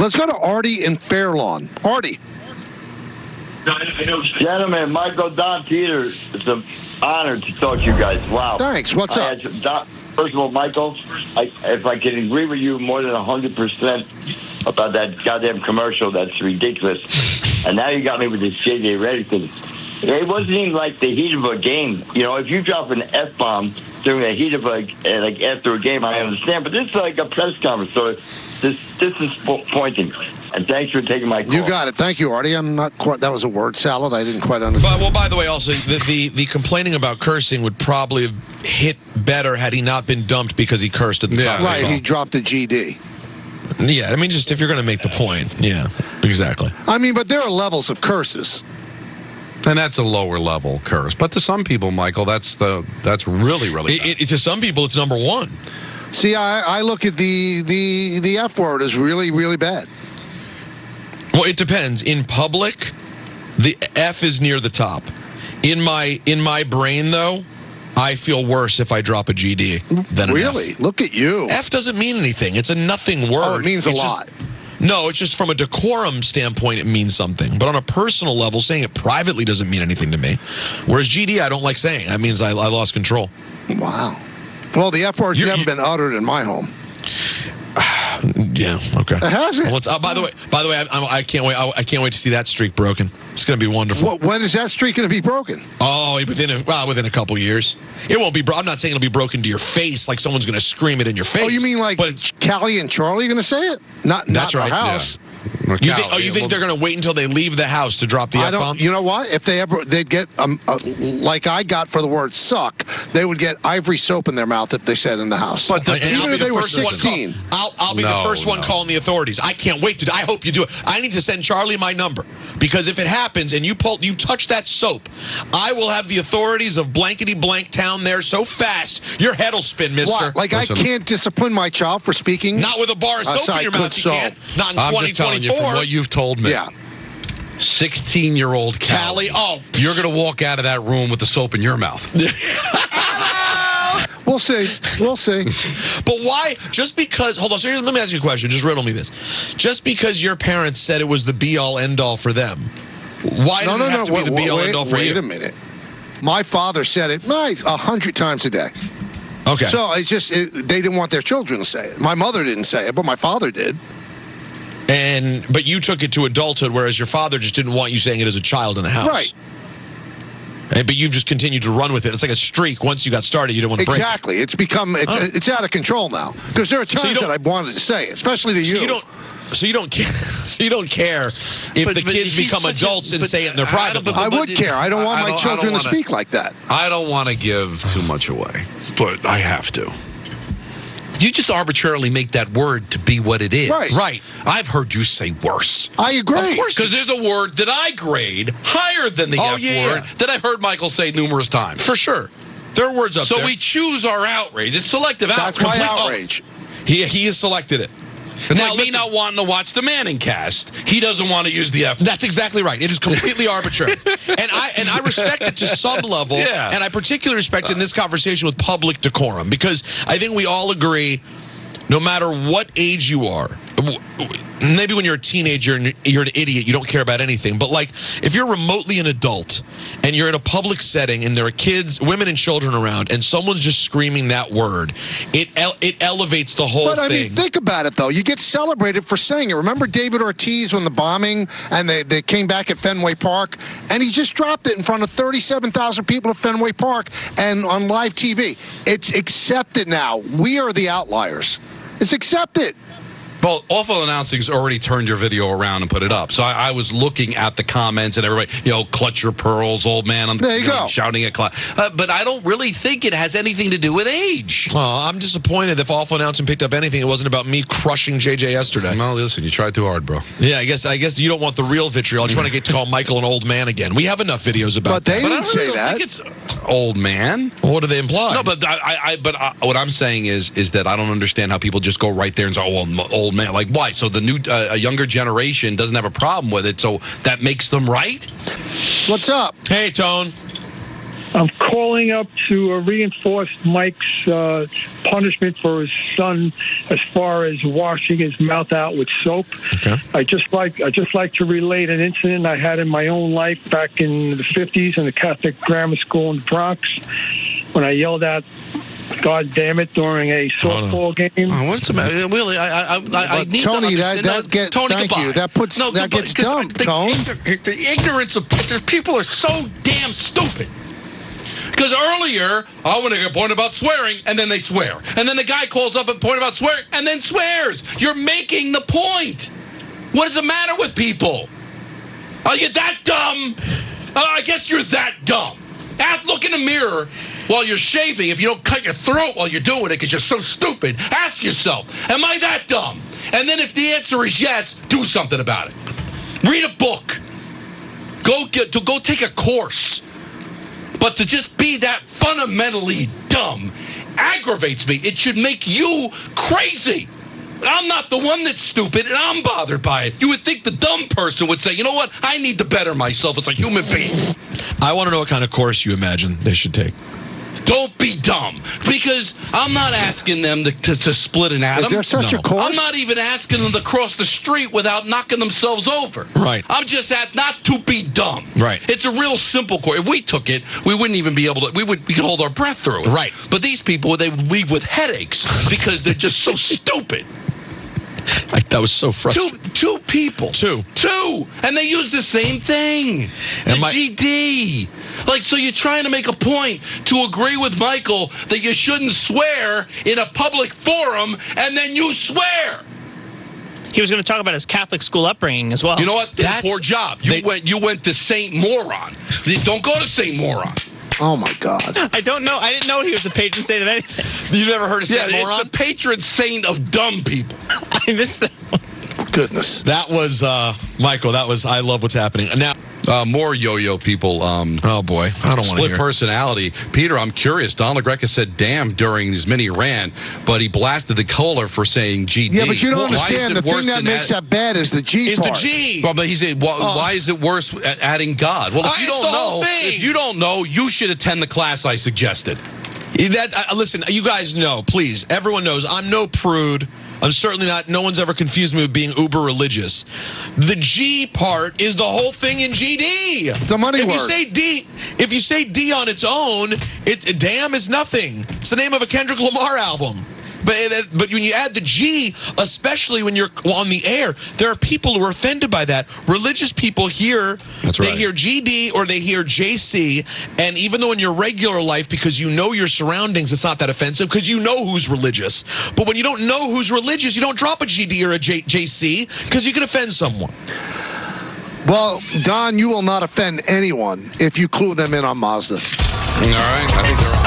Let's go to Artie in Fairlawn. Artie. Gentlemen, Michael Don Peter, it's an honor to talk to you guys. Wow. Thanks. What's up? First of all, Michael, if I can agree with you more than 100% about that goddamn commercial, that's ridiculous. And now you got me with this J.J. Redick thing. It wasn't even like the heat of a game. You know, if you drop an F-bomb during the heat of like after a game, I understand. But this is like a press conference, so this is pointing. And thanks for taking my call. You got it. Thank you, Artie. I'm not quite. That was a word salad. I didn't quite understand. Well, by the way, also the complaining about cursing would probably have hit better had he not been dumped because he cursed at the top. Right. He dropped a GD. Yeah, I mean, just if you're going to make the point. Yeah, exactly. I mean, but there are levels of curses. And that's a lower level curse. But to some people, Michael, that's really, really bad. To some people, it's number one. See, I look at the F word as really, really bad. Well, it depends. In public, the F is near the top. In my brain, though, I feel worse if I drop a GD than an F. Really? Look at you. F doesn't mean anything. It's a nothing word. Oh, it means a lot. No, it's just from a decorum standpoint, it means something. But on a personal level, saying it privately doesn't mean anything to me. Whereas GD, I don't like saying. That means I lost control. Wow. Well, the F word's never been uttered in my home. Yeah. Okay. It hasn't. Well, by the way, I can't wait. I can't wait to see that streak broken. It's going to be wonderful. When is that streak going to be broken? Oh, within a couple years. It won't be. I'm not saying it'll be broken to your face, like someone's going to scream it in your face. Oh, you mean like Callie and Charlie going to say it? That's right. The house. Yeah. You think they're going to wait until they leave the house to drop the F-bomb? You know what? If they'd get like I got for the word suck, they would get ivory soap in their mouth if they said in the house. But even if they were 16, I'll be the first one calling the authorities. I can't wait to. I hope you do it. I need to send Charlie my number because if it happens and you touch that soap, I will have the authorities of blankety blank town there so fast your head'll spin, Mister. What? Like listen, I can't discipline my child for speaking. Not with a bar of soap in your mouth. You can't. Not in 2024. From what you've told me. Yeah. 16-year-old Callie. Oh, you're going to walk out of that room with the soap in your mouth. We'll see. We'll see. But why? Just because. Hold on. So let me ask you a question. Just riddle me this. Just because your parents said it was the be-all, end-all for them, why does it have to be the be-all, end-all for you? Wait a minute. My father said it 100 times a day. Okay. So it's just they didn't want their children to say it. My mother didn't say it, but my father did. But you took it to adulthood, whereas your father just didn't want you saying it as a child in the house. Right. But you've just continued to run with it. It's like a streak. Once you got started, you don't want to break. Exactly. It's become it's out of control now. Because there are times that I wanted to say it, especially to you. So you don't care. So you don't care if the kids become adults and say it in their private life. I would care. I don't want my children to speak like that. I don't want to give too much away, but I have to. You just arbitrarily make that word to be what it is. Right. I've heard you say worse. I agree. Of course. Because there's a word that I grade higher than the F word that I've heard Michael say numerous times. For sure. There are words up there. So we choose our outrage. It's selective outrage. That's my outrage. He has selected it. It's like me not wanting to watch the Manning cast. He doesn't want to use the F. That's exactly right. It is completely arbitrary. And I respect it to some level. Yeah. And I particularly respect it in this conversation with public decorum because I think we all agree, no matter what age you are, maybe when you're a teenager and you're an idiot, you don't care about anything. But like if you're remotely an adult and you're in a public setting and there are kids, women and children around and someone's just screaming that word, it elevates the whole thing. But I mean, think about it, though. You get celebrated for saying it. Remember David Ortiz when the bombing and they came back at Fenway Park and he just dropped it in front of 37,000 people at Fenway Park and on live TV. It's accepted now. We are the outliers. It's accepted. Well, Awful Announcing's already turned your video around and put it up. So I was looking at the comments and everybody, clutch your pearls, old man. There you go. Shouting at but I don't really think it has anything to do with age. Oh, I'm disappointed if Awful Announcing picked up anything. It wasn't about me crushing JJ yesterday. No, listen, you tried too hard, bro. Yeah, I guess you don't want the real vitriol. I just want to get to call Michael an old man again. We have enough videos about that. But they didn't I say don't that. think it's old man. Well, what do they imply? No, but what I'm saying is that I don't understand how people just go right there and say, "Oh, well, old man." Like, why? So the new, a younger generation doesn't have a problem with it, so that makes them right? What's up? Hey, Tone. I'm calling up to reinforce Mike's punishment for his son as far as washing his mouth out with soap. Okay. I just like to relate an incident I had in my own life back in the 50s in the Catholic grammar school in the Bronx when I yelled out, "God damn it," during a softball game. Oh, what's the matter? Really, I need Tony, to understand. Tony, Tony, thank you. That gets dumb, Tone. The ignorance of people are so damn stupid. Because earlier, I want to get a point about swearing, and then they swear. And then the guy calls up a point about swearing, and then swears. You're making the point. What is the matter with people? Are you that dumb? I guess you're that dumb. Look in the mirror while you're shaving. If you don't cut your throat while you're doing it because you're so stupid, ask yourself, am I that dumb? And then if the answer is yes, do something about it. Read a book. Go take a course. But to just be that fundamentally dumb aggravates me. It should make you crazy. I'm not the one that's stupid, and I'm bothered by it. You would think the dumb person would say, you know what? I need to better myself as a human being. I want to know what kind of course you imagine they should take. Don't be dumb, because I'm not asking them to split an atom. Is there such a course? I'm not even asking them to cross the street without knocking themselves over. Right. I'm just not to be dumb. Right. It's a real simple course. If we took it, we wouldn't even be able to. We could hold our breath through it. Right. But these people, they would leave with headaches because they're just so stupid. That was so frustrating. Two people. Two. And they use the same thing. And the GD. Like, so you're trying to make a point to agree with Michael that you shouldn't swear in a public forum, and then you swear. He was going to talk about his Catholic school upbringing as well. You know what? That's poor job. You went to Saint Moron. Don't go to Saint Moron. Oh, my God. I don't know. I didn't know he was the patron saint of anything. You never heard of Saint Moron? It's the patron saint of dumb people. I missed that one. Goodness. That was, Michael, I love what's happening. Now, more yo-yo people. Oh, boy. I don't want to Split hear. personality. Peter, I'm curious. Don LaGreca said damn during his mini rant, but he blasted the caller for saying GD. Yeah, but you don't understand. The thing that makes that bad is the G Is part. the G. Well, but he said, why is it worse at adding God? Well, if you It's don't the whole know, thing. if you don't know, you should attend the class I suggested. Listen, you guys know, please, everyone knows, I'm no prude. I'm certainly not. No one's ever confused me with being uber religious. The G part is the whole thing in GD. It's the money word. If you say D on its own, damn is nothing. It's the name of a Kendrick Lamar album. But when you add the G, especially when you're on the air, there are people who are offended by that. Religious people hear, they hear GD or they hear JC, and even though in your regular life, because you know your surroundings, it's not that offensive because you know who's religious. But when you don't know who's religious, you don't drop a GD or a JC because you can offend someone. Well, Don, you will not offend anyone if you clue them in on Mazda. All right. I think they're on.